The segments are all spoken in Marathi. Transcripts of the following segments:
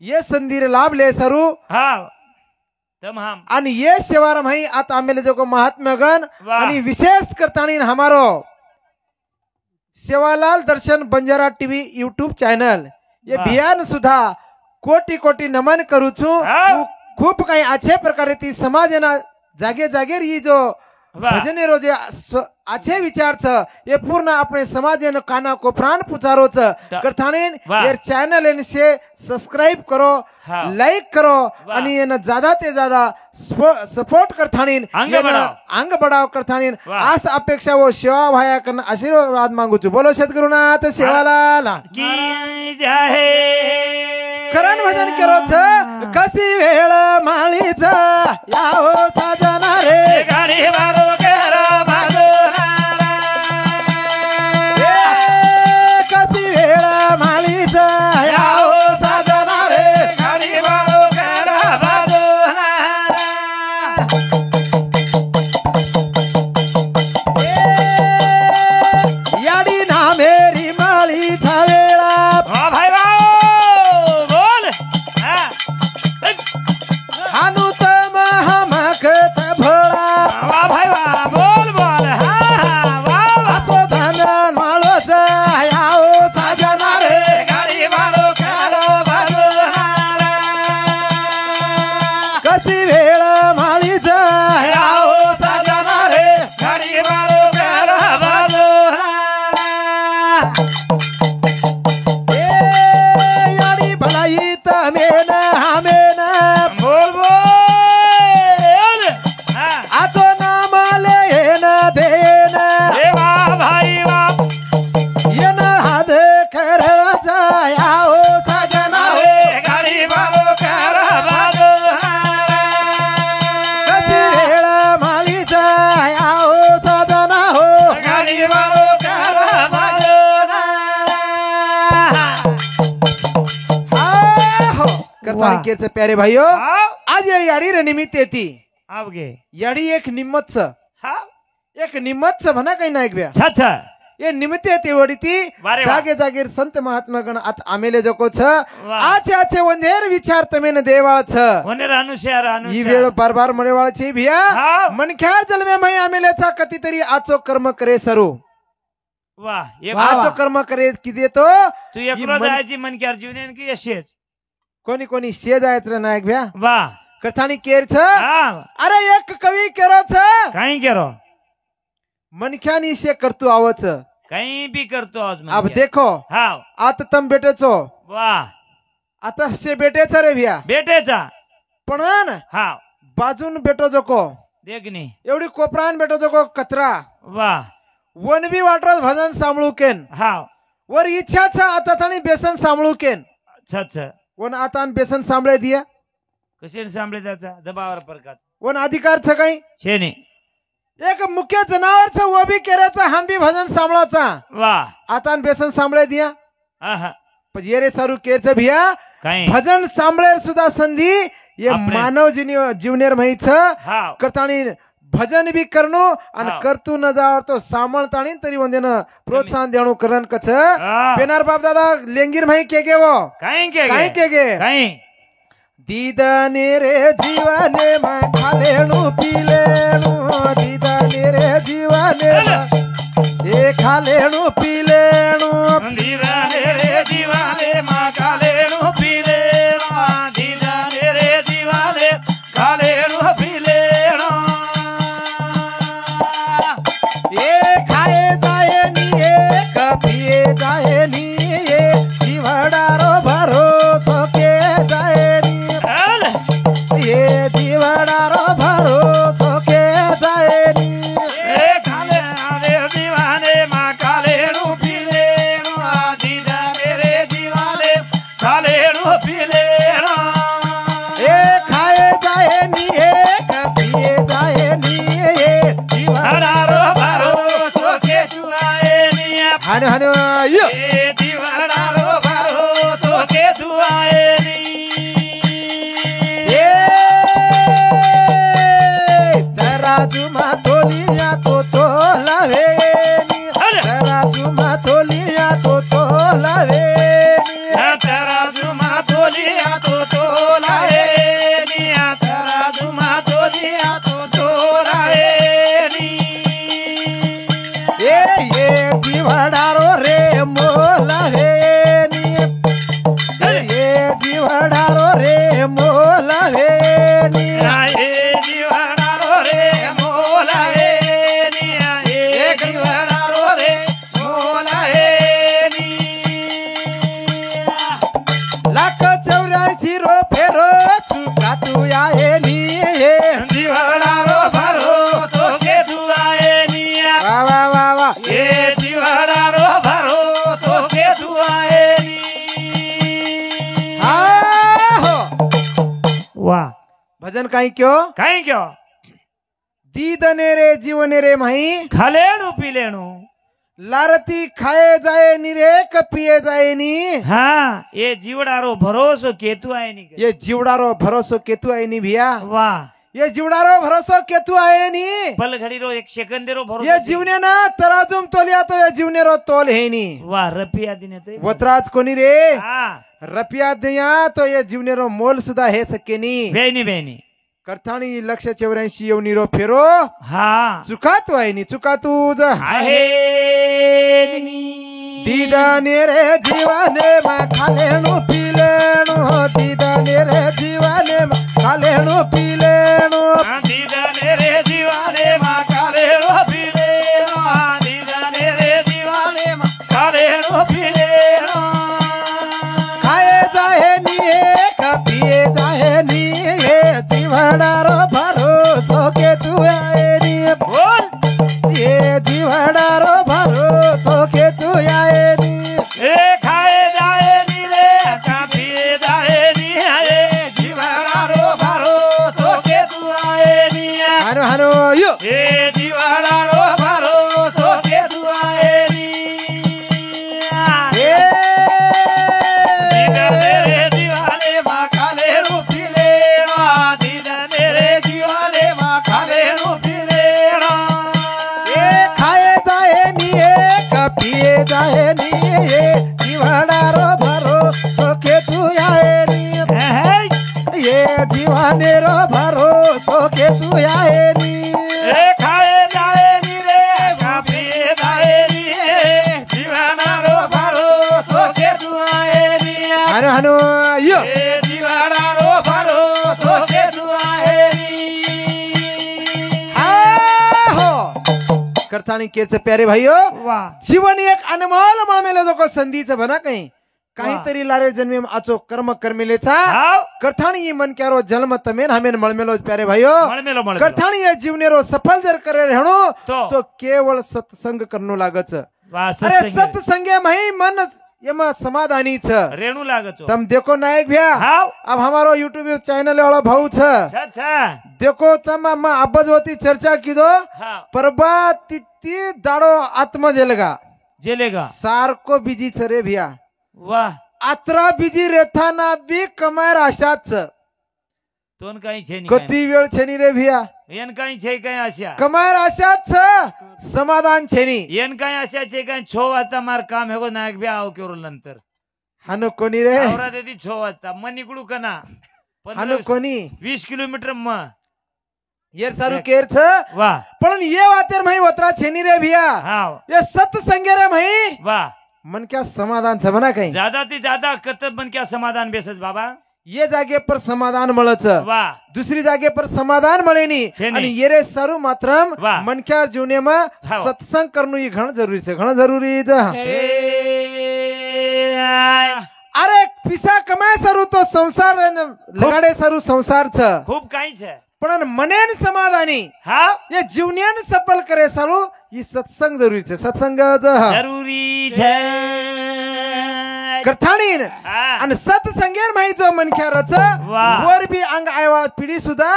ये संधीर लाभले सरू हा तमाम आणि ये सेवाराम है आता आमेले जो को महात्म्यगण वाह। आणि विशेष करतानी हमारो सेवालाल दर्शन बंजारा टीवी यूट्यूब चॅनल ये वाह। बियान सुद्धा कोटी कोटी नमन करू छु हा। खूप काही अच्छे प्रकारे ती समाजना जागे जागेर ही जो वाह। भजने रोजे अच्छे विचार छ ये पूर्ण अपने समाजन काना को प्राण पुचारो छ करथाणीन वाह। ये चॅनल इन से सब्सक्राइब करो हा। लाइक करो वाह। आणि ये ज्यादा ते ज्यादा सपोर्ट करथाणीन अंग ये बढ़ाओ। अंग बढ़ाव करथाणीन वाह। आस अपेक्षा वो सेवा भाया कन आशीर्वाद मांगू छु बोलो सद्गुरुनाथ सेवालाल की जाहे करण भजन करो छ कशी वेळ माळीच याओ साजना रे गाडी वारो करा बाजूला ए, कशी वेळ माळीच याओ साजना रे गाडी वारो करा बाजूला ए, याडी ना मेरी माळीचा वेळा वा भाई वाह बोल हा हानुत महामकत भोळा वा भाई वाह बोल बोल हा वाह असो धन माळोच याओ साजना रे गाडी वारो करा बाजूला कशी वेळ माळीच याओ साजना रे गाडी वारो करा बाजूला ए याडी भलाई तमेन आमेन बोल बोल हा आचो नाम लेन देन देवा भाई वाह येन हात खरचा याओ साजना रे रे गाडी वारो करा बाजूला कशी वेळ माळीच याओ साजना हो गाडी वारो करा बाजूला आहो करतानी वाह। केच प्यारे भाइयो हा आज ये याडी रे निमित्त येती अब गे याडी एक निम्मत हा एक निम्मत म्हणा काही नाही ब्या छछ ये निमित्त येते वडी ती वारे वा। जागे जागेर संत महात्मा गण आत आमेले जको छ वाह। आचे आचे वंदेर विचार तमेन देवाळ छ होने अनुसार ही वेळ बार बार मळेवाळ छी भिया हा। मनख्यार जलमे मै आमेलेचा कतीतरी आचो कर्म करे सरू वाह एक आचो कर्म करे की देतो तू एक ही रोज मन- आयची मन की जीवन की यशेच कोणी कोणी शेज आहेत रे नायक भ्या वाह कथानी केर छ हा अरे एक कवी केरो छ काही करो मनख्यानी से करतू आवच काही भी करतो आज अब देखो हा आता तम बेटेचो वाह आता से बेटेचा रे भ्या बेटेचा पण हा बाजून बेटो जको देखनी एवढी कोपरान बेटो जको कचरा वाह वन बी वाटरो भजन सांभळू केन हा वर इच्छा छ आता थानी बेसन सांभळू केन छछ वन आता बेसन सांभळे दिया कसे सांभळे त्याचा दबावर प्रकार वन अधिकार छ काही छेने एक मुख्य जनावर छ वो बी केराचा हम बी भजन सांभळाचा वाह आता बेसन सांभळे दिया आहा पण ये रे सारू केरच भिया काही भजन सांभळे सुद्धा संधी ये आपणे- मानव जीवनेर माही छ हा करतानी भजन बी करनो आणि हा. करतू न जावर तो सामळताणी तरी वंदेन प्रोत्साहन देणो करण कछ हा. पेनार बाप दादा लेंगीर माही के गे वो काही के काय के गे काही दीदाने रे जीवाने मा खालेणू पिलेणू दीदाने रे जीवाने ए खालेणू पिलेणू धीराने रे जीवाले मा कालेणू पिलेणू धीराने रे जीवाले कालेणू पिलेणू ए खाए जाए नी एक पिए जाए नी ए जीवडारो भरोसो के जाए नी हल ये जीवडारो भरोसो के जाए नी ए काले रे जीवाले मा कालेणू पिलेणू धीराने रे जीवाले कालेणू पिलेणू ए खाए जाए नी एक पिए जाए नी ए जीवडारो हरारो भरोसो के जुआए निया हाने हाने यो ए जीवडारो भरोसो के जुआए नी ए तराजू मा तोलिया तो लावे नी अरे! तराजू मा तोलिया तो लावे नी तेरा जुमा तोलिया तो ए जीवडारो रे मोला वेणी ए जीवनारो रे मोला वेणी ए जीवनारो रे मोला वेणी 184 रो फेरो चुका तू आहे नी जीवनारो भरो तो के तू आए निया वा वा वा वा ए जीवनारो भरो तो के तू आए नी हा हो वाह भजन काही क्यो कहीं क्यों दीदने रे जीवने रे माही खालेणू पिलेणू लारती खाए जाए नी रे पिए जाए नी हाँ ये जीवडारो भरोसो केतु आए नी ये जीवडारो भरोसो केतु आहे नी भिया वाह ये जीवडारो भरोसो केतु आहे नी पल घड़ी रो एक सेकंद रो भरोसो ये जीवने ना तराजूम तोलिया तो ये जीवने रो तोल है नी वाह रपिया दिने तो वतराज कोणी रे हाँ रपिया दिया तो ये जीवने रो मोल सुद्धा हे सके नी बेनी बेनी करथाणी 184 येवनी रो फेरो हाँ चुका तू आहे नी चुका तू ज आहे नी दीदाने रे जीवाने मा खालेणू पिलेणू दीदाने रे जीवाने मा खालेणू पिलेणू दीदाने रे दीवाने मा काले रो फिरे दीदाने रे दीवाने मा काले रो फिरे खाए जाहे नी पिए जाहे नी जीवडारो भरोसो के तू आहे नी बोल ये जीवडारो भरोसो के तू आहे नी ए खाए जाए नी रे काफी जाए नी आए जीवनारो भरोसो के तू आए नी हानो हानो यो ए जीवनारो भरोसो के तू आए नी ए दीदाने रे दीवाने मा काले रो फिरे दीदाने रे दीवाने मा काले रो फिरे ए खाए जाहे नी पिए जाहे नी जीवडारो भरोसो के तू आहे नी ये जीवाने रो भरोसो के तू आहे नी ए खाए जाए नी रे काफी जाए नी जीवनारो भरोसो के तू आए नी हानो हानो यो ए जीवनारो भरोसो के तू आए नी हो करताणी केच प्यारे भाईयो वाह जीवन एक अनमोल मळमेले जो को संधीच बना काही काहीतरी लारे जन्मे आचो कर्म कर्मेलेचा हाव करताणी ये मन क्यारो जन्म तमेन हमेन मळमेलो प्यारे भाईयो मळमेलो करताणी ये जीवनेरो सफल जर करे रहणो तो. तो केवळ सत्संग करनो लागच वाह अरे सत्संग सत्संगे मही मन यमा समाधानी छ रेणू लागतो तम देखो नायक भैया हाव अब हमारो यूट्यूब चैनल वाला भाऊ छ अच्छा देखो तम अम्मा अब्बजवती चर्चा कीदो हाव परबा तिती दाडो आत्मा जेलगा जेलेगा सारको बिजी छ रे भैया वाह अत्रा बिजी रेथाना बी कमायर आशाच तोन काही छे कती वेळ छेनी रे भैया येन काही छे काही आशा कमायर आशाच समाधान छेनी येन काही आशा छे काही 6 वाजता मार काम हेगो नायक बी आव केरो नंतर हानो कोणी रे आवरा देती 6 वाजता मनी कुडू कना हानो कोणी 20 किलोमीटर म येर सारू केर छ वाह पण ये वातेर मही वत्रा छेनी रे भैया हाव ये सत्संगे रे मही वाह मन क्या समाधान छ बना काही ज्यादा ती ज्यादा कतब बन क्या समाधान बेसस बाबा ये जागे पर समाधान मळच वाह दुसरी जागे पर समाधान मळेनी छेनी. आणि ये रे सारू मात्रम वाह. मनक्या जीवने में हाव. सत्संग करनु ही घण जरूरी छे घण जरूरी छ अरे पिसा कमाय सारू तो संसार लगाडे सारू संसार छ खूप काही छे पण मनेन समाधानी हाव ये जीवनेन सफल करे सारू ही सत्संग जरूरी छे सत्संग जरूरी छे करथाणीन हा. आणि सत्संगेर माहिती मनख्या रच वाह. वर बी अंग आयवाळ पिढी सुद्धा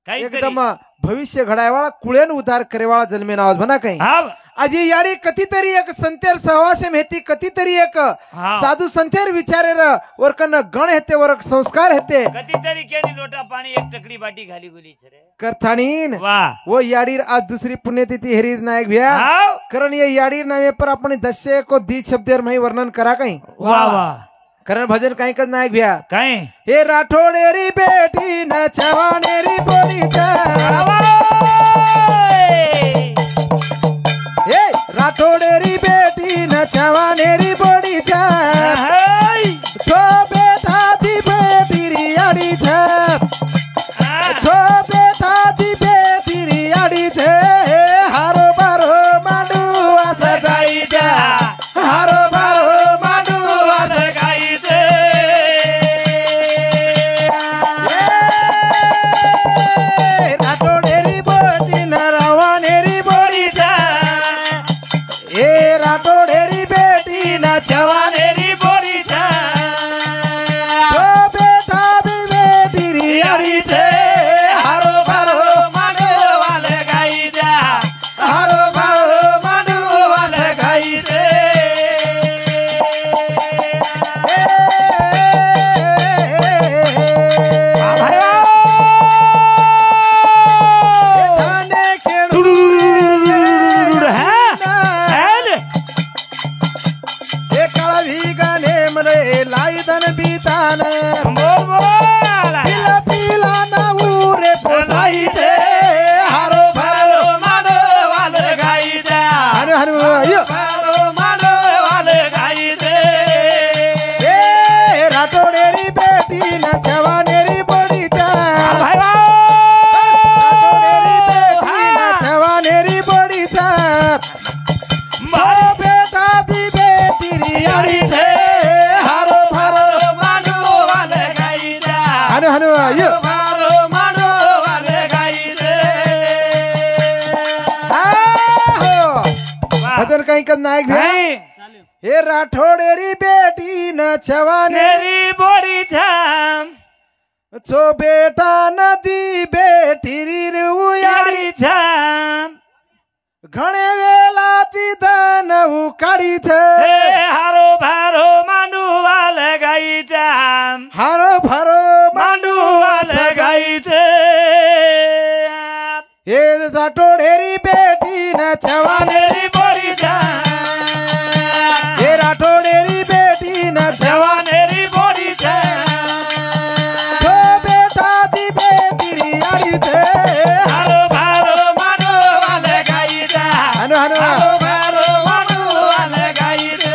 काहीतरी एकदम भविष्य घडायवाळा कुळेन उद्धार करेवाळा जन्मे नावाज म्हणा काही हाव अजी याडी कतीतरी एक संतेर सहवास मेहती कतीतरी एक हाव. साधू संतेर विचारेर वरकन गण हेते वर संस्कार हेते कधीतरी केली लोटा पाणी एक टकडी बाटी खाली गुली छे रे करथाणीन वाह वो याडीर आज दूसरी पुण्यतिथि हेरीज नायक भैया हाव कारण ये याडीर नामे पर अपने दस्य को दी शब्देर मही वर्णन करा काही वाह वाह कारण भजन काही कच नायक भैया काय हे राठोडेरी बेटी न छवानेरी बोली हे राठोडेरी बेटी न छवानेरी बोडी शोभे बेटान बोल बोल पिला पिला ना उरे पोसायचे हारो भारो मानवाल गाईचा हनु हनु अयो भारो मानवाल गाईचे ए राठोडेरी बेटी न जवानेरी बोडीचा भाई राठोडेरी बेटी न जवानेरी बोडीचा ओ बेटा बी बेटी रियाडी छे हारो भारो मानवाल गाईचा हनु हनु अयो भारो मानवाल गाईचे आहो भजन काही कर नायक भ्या नाही हे राठोडेरी बेटी न जवाने नेरी बोडी छाम चो बेटा नदी बेटी री उयाडी याडी छाम घणे वेला ती धन उकाडी छे हे हारो भारो मांडूवाल गाईचा हारो भारो मांडूवाल गाईचे हे राठोडेरी बेटी न जवाने नेरी बोडी छाम हे राठोडेरी बेटी न जवानेरी बोडी छाम चो बेटा ती बेटी री आडी छे हारो भारो मांडूवाल गाईचा हनु हनु हारो भारो मांडूवाल गाईचे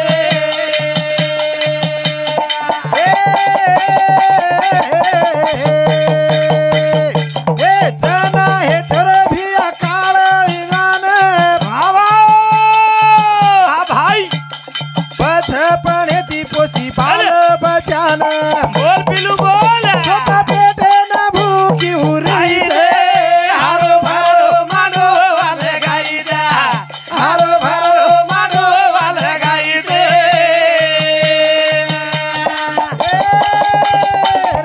हे जना हे तर भिया काळ विमान भावा हा भाई पथ पणे ती पोसी बाल बचान बोल पिलू बोल छोटा पेटे न भूकी उरी गाईचे हारो भारो मांडूवाल गाईचा हारो भारो मांडूवाल गाईचे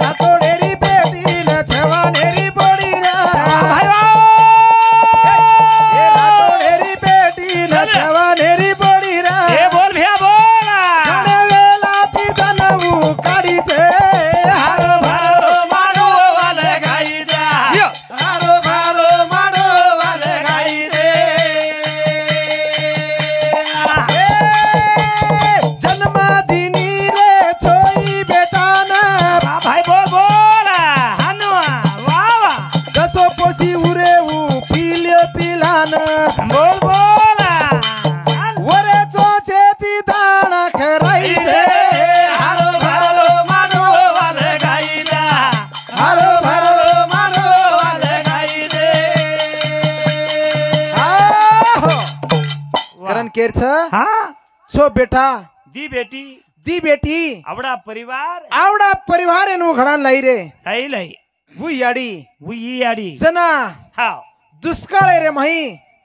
राठोडेरी बेटी न जवानेरी बोडी रा हे राठोडेरी बेटी न जवानेरी बोडी रा हे बोल भैया बोल घणे वेला ती धनऊ काढी छे हारो भारो मांडूवाल गाईचा यो. हारो भारो मांडूवाल गाईचे जन्मदिनी रे छोई बेटान भाई बोल बोल हनुआ वाह वाह दसो पोसी उरे उ पिल्यो पिलान बोल बोल वरे चोचे ती दाणा खराई छे हारो भारो मांडूवाल गाईचा हारो भारो मांडूवाल गाईचे आहो करण केर छ हा सो बेटा दी बेटी दी बेटी आवडा परिवार आवडा परिवार एनु घडान लाई रे लई लई वु याडी ही आडी जना हाव दुष्काळ रे माही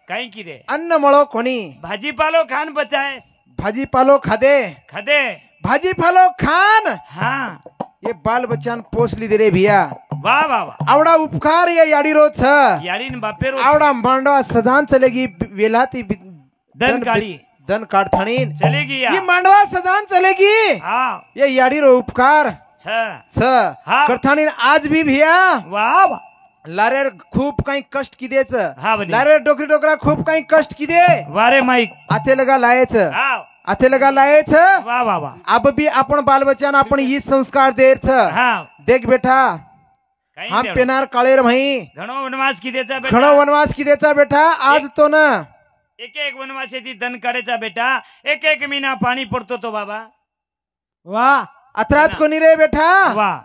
काही किदे अन्न मळो कोणी भाजीपालो खान बचाय भाजीपालो खादे खदे भाजीपालो खान हा ये बाल बच्चान पोसली दे रे भिया वाह वाह वाह आवडा उपकार ये याडी रो छ याडीन बापेरो आवडा मांडवा सजान चलेगी वेलाती दन काढी दन काढथणीन चलेगी या ये मांडवा सजान चलेगी हा ये याडी रो उपकार छ छ हा. करथाणीन आज भी भिया वाह वाह लारेर खूप काही कष्ट किदेच हा बनी लारेर डोकरी डोकरा खूप काही कष्ट किदे वारे माईक आते लगा लायच हाव आते लगा लायच वाह वाह वाह अब भी आपण बाल बच्चान आपण ही संस्कार देर छ हाव देख बेटा काही हम तेवढं. पेनार काळेर भाई घणो वनवास किदेचा बेटा घणो वनवास किदेचा बेटा आज तो ना एक एक वनवासाची दन काढायचा बेटा एक एक महिना पाणी पडतो तो बाबा वाह अत्राज कोणी रे बेटा वाह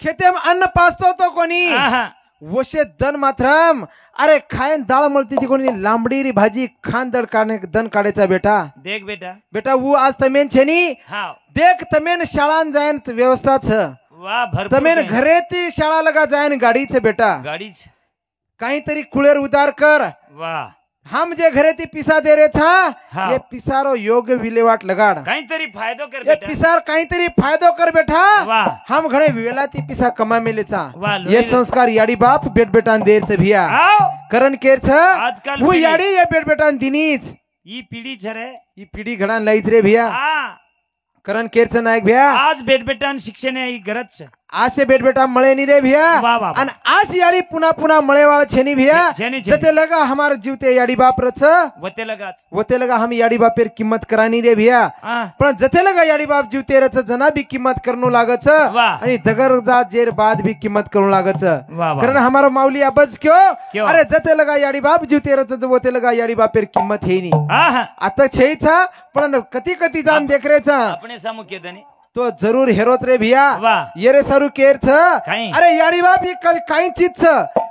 खेते में अन्न पासतो तो कोणी आहा. वशे दन मात्रम अरे खायन डाळ मळती ती कोणी लांबडी री भाजी खान दड काढणे दन काढायचा बेटा देख बेटा बेटा वो आज तमेन छेनी हाव देख तमेन शाळान जायन व्यवस्था छ वाह भरपूर तमेन काही. घरे ती शाळा लगा जायन गाडी छ बेटा गाडीच काहीतरी कुळेर उदार कर वाह हम जे घरे ती पिसा दे रे था हाँ. ये पिसारो योग्य विल्हेवाट लगाड काहीतरी फायदो कर ये बेटा पिसार काहीतरी फायदो कर बेटा वाह हम घणे वेला ती पिसा कमा मेलेचा वाह ये संस्कार याडी बाप बेट बेटान देर छ भिया आओ करण केर छ आजकाल वो पिढी- याडी ये बेट बेटान दिनीच ही पिढी छरे ही पिढी घडान लाईच रे भिया हा करण केर छ नायक भिया आज बेटबेटान शिक्षण ही गरज छ आसे बेट बेटा मळे नी रे भिया वाह, वाह। आणि आस याडी पुन्हा पुन्हा मळेवाळ छेनी भिया छेनी, छेनी। जते लगा हमार जीवते याडी बाप रच वते लगाच वते लगा हम याडी बापेर किंमत करानी रे भिया हा पण जते लगा याडी बाप जीवते रच जना भी किंमत करणू लागच वाह। आणि दगर जा जेर बाद भी किंमत करू लागच वाह, वाह। कारण हमारो माऊली अबज क्यों क्यों? अरे जते लगा याडी बाप जीवते रच वते लगा याडी बापेर किंमत हे नी हा हा आता छेचा पण कती कती जान देखरेचा अपने सामू के दनी तो जरूर हेरोत रे भिया वाह। ये रे सरू केर छ काई? अरे याडी बाप ये काही चीज छ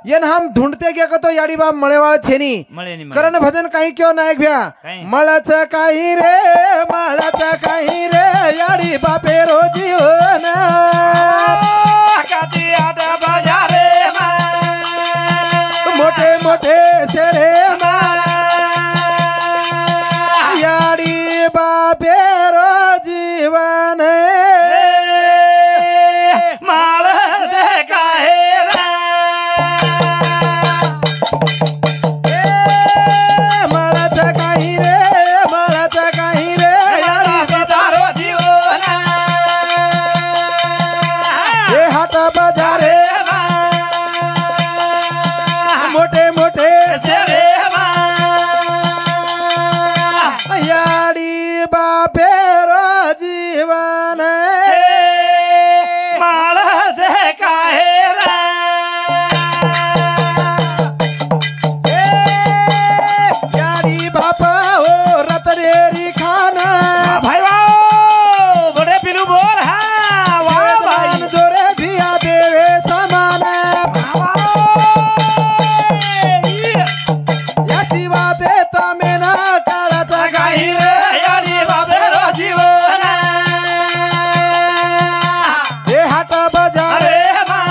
येन हम ढूंढते क्या तो याडी बाप मळेवाळ छेनी मळे नी करण भजन काही क्यों नायक भ्या काई? मळच काही रे मळच काही रे याडी बापे रोजी होन काती आटा बाजारे मोठे मोठे सेरे याडी बापे रोजीवन माळ दे काहे मळच काही रे मळच काही रे याडी पितारो जीवन हे हाट बाजारे मोठे मोठे सेरे याडी बापे रोजीवन माळ दे काहे याडी बापा हो रतनेरी खाना भाई वाह बड़े पिलू बोल हा वाह भाई जोरे भिया देवे समान या शिवा देता मेना काळाचा काही रे याडी बाबेरो जीवन हे हाट बाजार अरे मा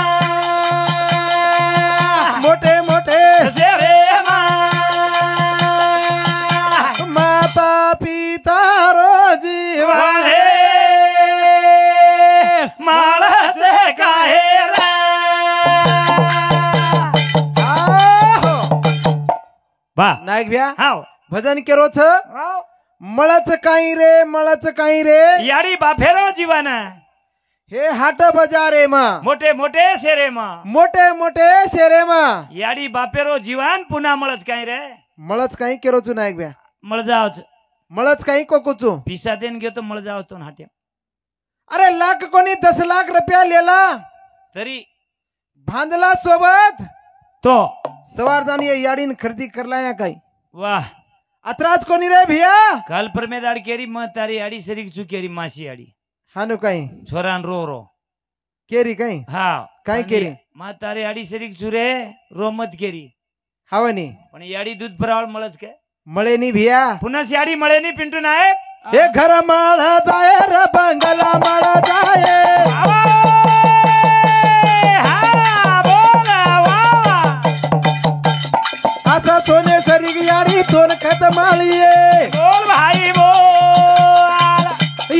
मोठे मोठे सेरे मा माता पिता रोजीवन वाहे माळाचे काहे आहो. वा नायक भ्या हाव भजन केरोच मळच काही रे मळच काही रे याडी बाफेरो जीवन हे हाट बजारे मा मोठे मोठे सेरे मा मोठे मोठे शेरे मा याडी बापेरो जीवन पुन्हा मळच काय रे मळच काही केरोचू नायक भ्या मळ जावच मळच काही कोकोचू पिसा देन घेतो मळ जावच तो हाट्या अरे लाख कोणी 10 लाख रुपया लेला तरी भांदला सोबत तो सवार जाणी याडीन खरेदी करला या काही वाह अत्राज कोणी रे भिया काल परमेदाड केरी म तारी आडी सरीक चुकेरी माशी आडी हानु काही छोरान रो रो केरी काही हा काय केरी? मा तारी आडी सरीक चुरे रो मत केरी हवनी पण याडी दूध भरावळ मळच काय मळे नी भिया पुन्हा याडी मळे नी पिंटू नाय हे घर माळ जाय र बंगला माळ जाय हा बोला वा असा सोने सरी याडी दोन खत माळीये बोल भाई बोल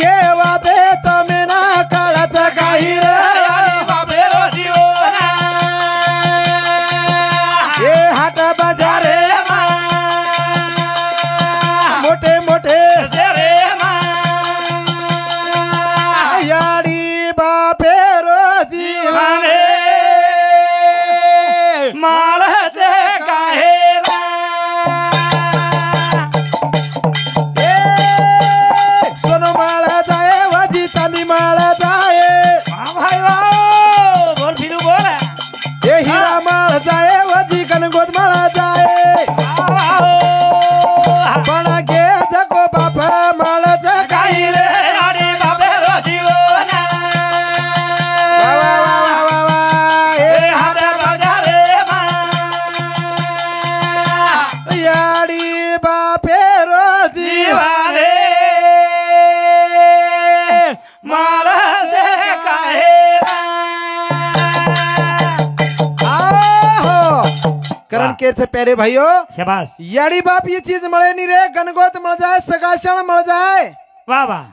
ये वादे तमेना काळाचा काही रे याडी बापेरो जीवन हे हाट बाजारे मोठे मोठे सेरे मा याडी बापे रोजीवन माळचे काहे सोनो माळ जाय वाजी चांदी माळ जाय भाई बोल फिरू बोल हे हिरा माळ जाय वाजी गणगोत माळ जाय पण घे जगो बाप माळ काही रे याडी बापेरो जीवन वा वा वा वा वा वा. हे हाट बाजारे मा याडी बापे रोजीवन जीवाने माळचे काहे आहो करण केचे प्यारे भाइयो शाबाश याडी बाप ये चीज मळे नी रे गणगोत मळ जाय सगाशण मळ जाय वाह वाह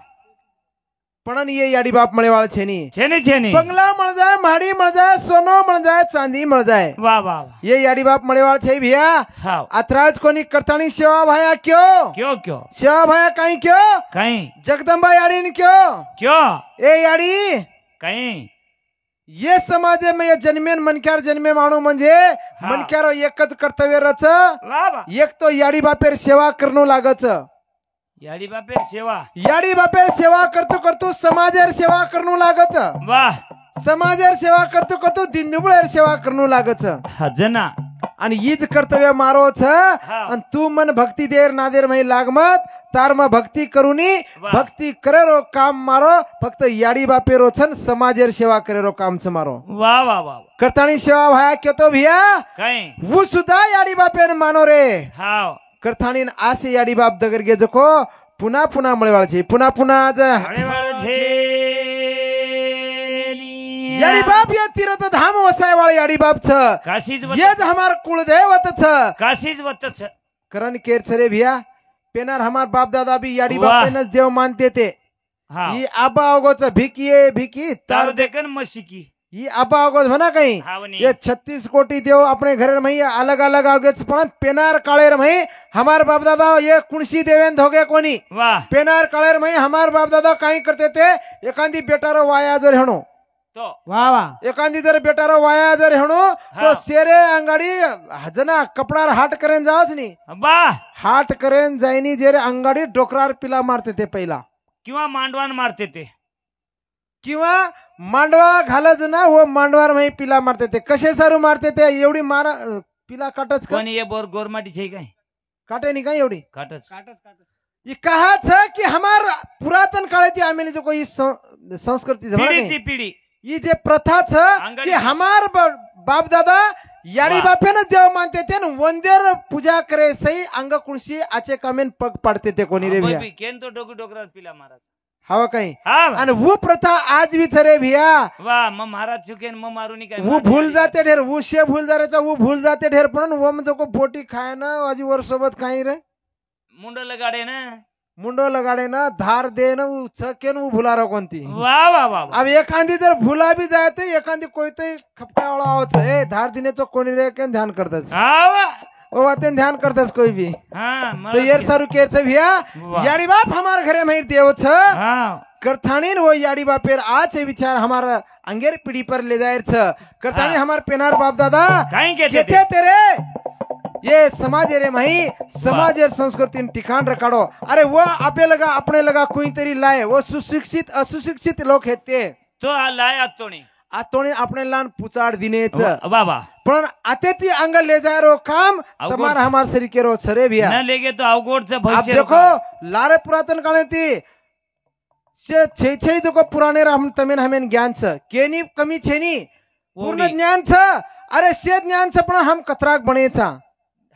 पण ये याडी बाप मळे वाळ छेनी छेनी छेनी बंगला मळ जाय महाडी मळ जाय सोनो मळ जाय चांदी मळ जाय वाह वाह ये याडी बाप मळे वाळ छे भिया हाव अथराज कोणी करतानी सेवा भाया क्यों क्यों क्यों सेवा भाया काही क्यों कहीं जगदंबा याडी क्यों क्यों ए याडी कहीं ये समाजे में जन्मेन मनक्यार जन्मे माणू म्हणजे मनक्यार एकच कर्तव्य रच वा वा एक तो याडी बापेर सेवा करणू लागच याडी बापेर सेवा याडी बापेर सेवा करतो करतो समाजेर सेवा करणू लागच वा समाजेर सेवा करतो करतो दिनदुबळेर सेवा करणू लागच जना आणि हीच कर्तव्य मारो छ आणि तू मन भक्ती देर नादेर मही लागमत तार म भक्ती करूनी भक्ती करेरो काम मारो फक्त याडी बापेरो छन समाजेर सेवा करेरो काम छ मारो वा वा वा करताणी सेवा भाया केतो भिया काय वो सुद्धा याडी बापेन मानो रे हाव करताणी आसे याडी बाप दगर गे जको पुन्हा पुन्हा मळवाळचे पुन्हा पुन्हा आज हळेवाळ झे याडी बाप ये तीर्थ धाम वसाय वाळ याडी बाप छ काशीज येज हमार कुलदेवत छ काशीज वतच करण केर छरे भिया पेनार हमार बाप दादा भी याडी वाह। बापेनच देव मानते थे हा ये आबा अवगोच भिकिये भिकी तार तार देखन मशिकी ये आबा अवगोच म्हणा कहीं हावनी ये 36 कोटी देव अपने घर में अलग अलग अवगेच पण पेनार काळेर में हमार बाप दादा ये कुणसी देवेन धोगे कोणी वाह पेनार काळेर में हमार बाप दादा काही करते थे एखादी बेटारो वाया जर हेणो तो वा वा एखादी जर बेटारो वाया जर हेणो तो सेरे अंगाडी जना कपडार हाट करेन जावच नी बा हाट करेन जायनी जेरे अंगाडी डोकरार पिला मारते ते पहिला किंवा मांडवान मारते ते किंवा मांडवा घालच ना वो मांडवार में पिला मारते ते कसे सारू मारते ते एवढी मारा पिला काटच का कोणी ये बोर गोरमाटी छे काय काटे नहीं का एवढी काटच ये कहा था कि हमार पुरातन काळे ती आम्ही जो कोई संस्कृती जमा पिढी नहीं ती पिढी ये जे प्रथा छ अंगाडी कि हमार बाप दादा याडी बापेन देव मानते थे न वंदेर पूजा करे सही अंग कुणसी आचे कामेन पग पाडते ते कोणी रे भिया केन तो डोकी डोकरार पिला महाराज हवा काही हा आणि वो प्रथा आज भी छरे भिया वा मग महाराज चुकेन मग मारूनी काय वो भूल जाते ढेर वो शे भूल जारेचा वो भूल जाते ढेर पण वो म्हणजे को बोटी खाय ना आजी वर सोबत काही रे मुंड लगाडे ना मुंडो लगाडे ना धार दे ना वो छकेन वो भुला रो कोणती वा वा वा वा. अब एखादी जर भुला भी जाए तो एखादी कोई तो खपटा वाला आवच ए धार दिने तो कोणी रे के ध्यान करतस हा वा वो बातें ध्यान करतस कोई भी हा तो येर सारू केर से भिया वाह. याडी बाप हमार घरे में देव छ हा करथाणीन वो याडी बापेर आज विचार हमारा अंगेर पीढ़ी पर ले जाएर छ करथाणी हाँ। हमार पेनार बाप दादा काय कहते कहते तेरे ये समाज रे मही समाज संस्कृति ठिकाण रखाड़ो अरे वो आपे लगा अपने लगा कोई तरी लाए वो सुशिक्षित अशिक्षित लोग हेते तो लाय आतोणी आतोने अपने लान पुचाड दिनेच वा वा पण आते ती अंग ले जाए रो काम अवघड. तमार हमार सरीके रो छरे भिया न लेगे तो अवघोडचं आप भविष्य देखो लारे पुरातन काळे ती छे छे जो को पुराने राम तमेन हमेन ज्ञान छ केनी कमी छेनी पूर्ण ओढी. ज्ञान छ अरे से ज्ञान छ पण हम कतराक बनेचा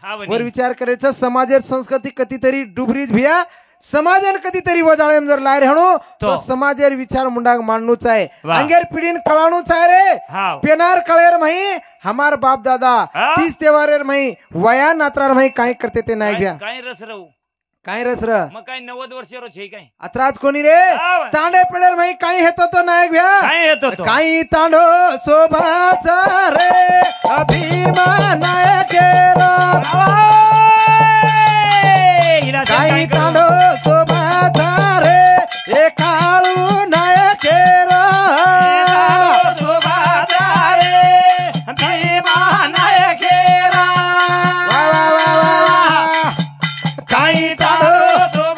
हा वर वनी विचार करायचा समाजेर संस्कृती कधीतरी डुबरीज भिया समाजेन कधीतरी वजाळेम जर लाय रेहणो तो समाजेर विचार मुंडाक मांडणूच आहे वाह. अंगेर पिढीन कळाणूच आहे रे हा पेनार कळेर मही हमार बाप दादा हाँ? 30 त्योहारेर मही वया नात्रार मही काय करते ते नाही घ्या काय रस राहू काय रस र मग काय 90 वर्षावर छे काय अत्राज कोणी रे हाँ. तांडे पेडेर मही काही हेतो तो नायक भ्या काय येतो तो काही तांडो शोभाचा रे अभिमान काही तांडो शोभाचा रे ए काळू नायकेर वा वा वा वा काही तांडो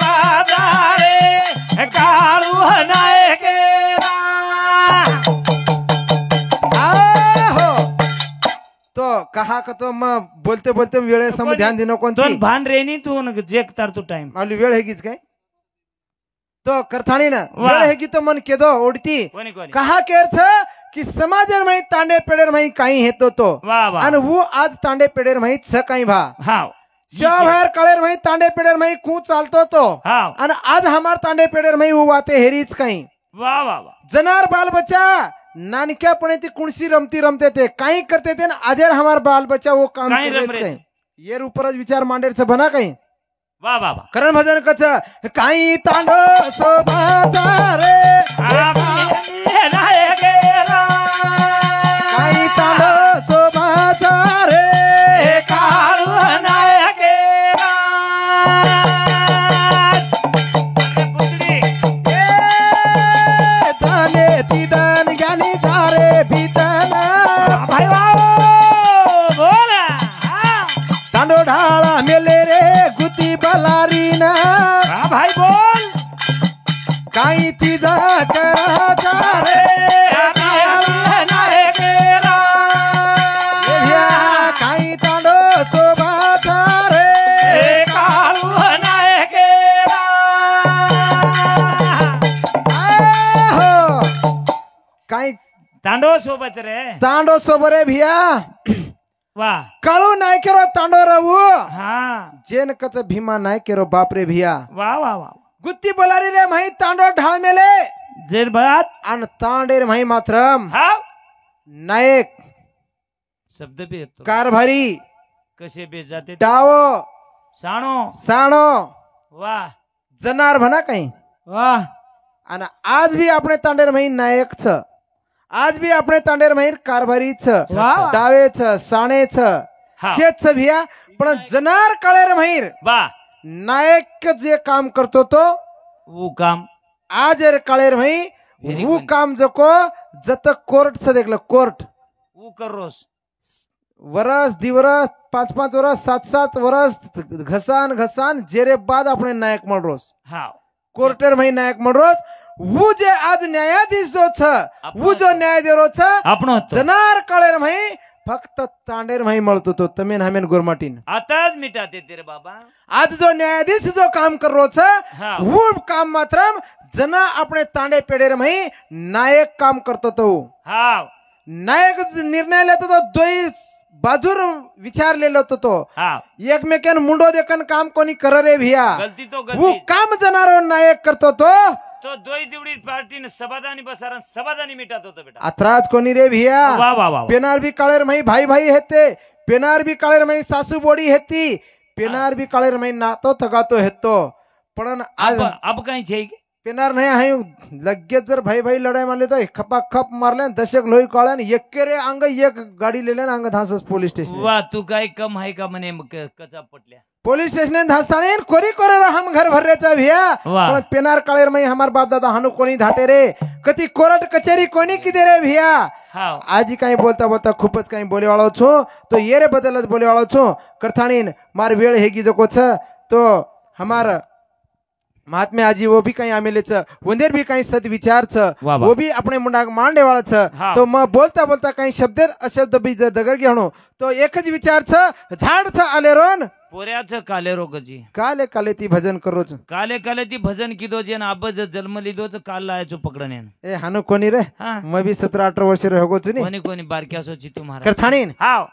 काळू आहो तो कहा का तो मग बोलते बोलते वेळे सम ध्यान देणं कोणती दोन भान रेनी तू जेक तार तू टाइम आपली वेळ हेगीच काय तो करथाणी ना वाह. वेळ हेगी तो मन केदो ओढती कोणी कोणी कहा केर छ कि समाजेर मही तांडे पेडेर मही काही हेतो तो वा वा आणि वो आज तांडे पेडेर मही छ काही भा हाव शिवाभार कळेर मही तांडे पेडेर मही कू चालतो तो हाव आणि आज हमार तांडे पेडेर मही वो वाते हेरीच काही वा वा वा जनार बाल बच्चा नानक्यापणे ती कुणसी रमती रमते ते काही करते ते आजेर हमार बाल बच्चा वो काम काही करेच रमरे काही येर उपरच विचार मांडेर छ बना काही वा वा वा करण भजन कच काही तांडो शोभाचा रे काही तांडो शोभाचा रे ए, दाने ती दान ज्ञानी झारे तांडव सोबत रे तांडो सोबरे भिया वा काळू नाही केरो तांडो रवू हा जेन कच भीमा नाही केरो बापरे भिया वा वा वा गुत्ती बोलारी रे माही तांडो ढाळ मेले जेर बात आणि तांडेर माही मात्रम हा नायक शब्द भी येतो कारभारी कसे बे जाते डावो साणो साणो वा जनार म्हणा काही वा आणि आज भी આપણે તાંડેર મહી નાયક छ आज भी આપણે તાંડેર મહી कारभारी छ वाह. डावे छ साणे छ हा. शेत छ भिया पण जनार काळेर महीर वा नायक जे काम करतो तो वो काम आज एर काळेर मही Very वो good. काम जको जत कोर्ट छ देखलं कोर्ट वो कर रोस वरस दिवरस 5-5 वरस 7-7 वरस घसान घसान जेरे बाद આપણે નાયક મળરોસ हा कोर्टेर मही नायक મળરોસ वो जे आज न्यायाधीश जो छ वो जो न्याय देरो छ आपण जनार काळेर मही फक्त तांडेर मही મળતો તો તમે ને હમેન गोरमाटीन आताच मिटाते तेरे बाबा आज जो न्यायाधीश जो काम करो छ हा वो काम मात्रम जना આપણે तांडे पेडेर मही नायक काम करतो तो हा नायक निर्णय लेतो तो दोई बाजूर विचार लेलो तो हा एकमेकान मुंडो देखन काम कोणी कर रे भिया गलती तो वो गलती काम जनारो नायक करतो तो तो दोई दिवडी पार्टीने समाधानी बसारण समाधानी मिटात होतो बेटा अत्राज कोणी रे भिया वा वा वा पेनार भी काळेर मही भाई भाई हेते पेनार भी काळेर मही सासू बोडी हेती पेनार भी काळेर मही नातो थगातो हेतो पण आज अब काही છે કે पेनार नाही आहे लगेच जर भाई भाई लढाई मारले तर खपा खप मारले दशक लोही काळ्यान एकेरे अंग एक गाडी लेले अंग धासस पोलीस स्टेशन वा तू काय कम आहे का म्हणे कचा पटल्या पोलीस स्टेशन धासताने कोरी कोरे हम घर भररेचा भिया वा पण पेनार काळेर मही हमार बाप दादा हानु कोणी धाटे रे कती कोर्ट कचेरी कोणी किदे रे भिया हा आजी काही बोलता बोलता खूपच काही बोले वाळो छो तो येरे बदलच बोले वाळो छो करथाणीन मार वेळ हेगी जको छ तो हमार महात्मा आजी वो भी कहीं आमेले छ वंदेर भी कहीं सद विचार छ वाह, वाह. वो भी अपने मुंडा मांडे वाला छ हाँ. तो मैं बोलता बोलता कहीं शब्द अशब्द भी दगर घेणो तो एकच विचार छ झाड छ आलेरोन पोऱ्याचं काले रोगजी काले काले ती भजन करो छ काले काले ती भजन किदो जे अब जन्म लिदो काल लायचो पकडणे ए हानो कोणी रे हा मैं भी 17-18 वर्ष रे होगो छु नी कोणी कोणी बारक्या सोची तुम्हाला करथाणीन हाव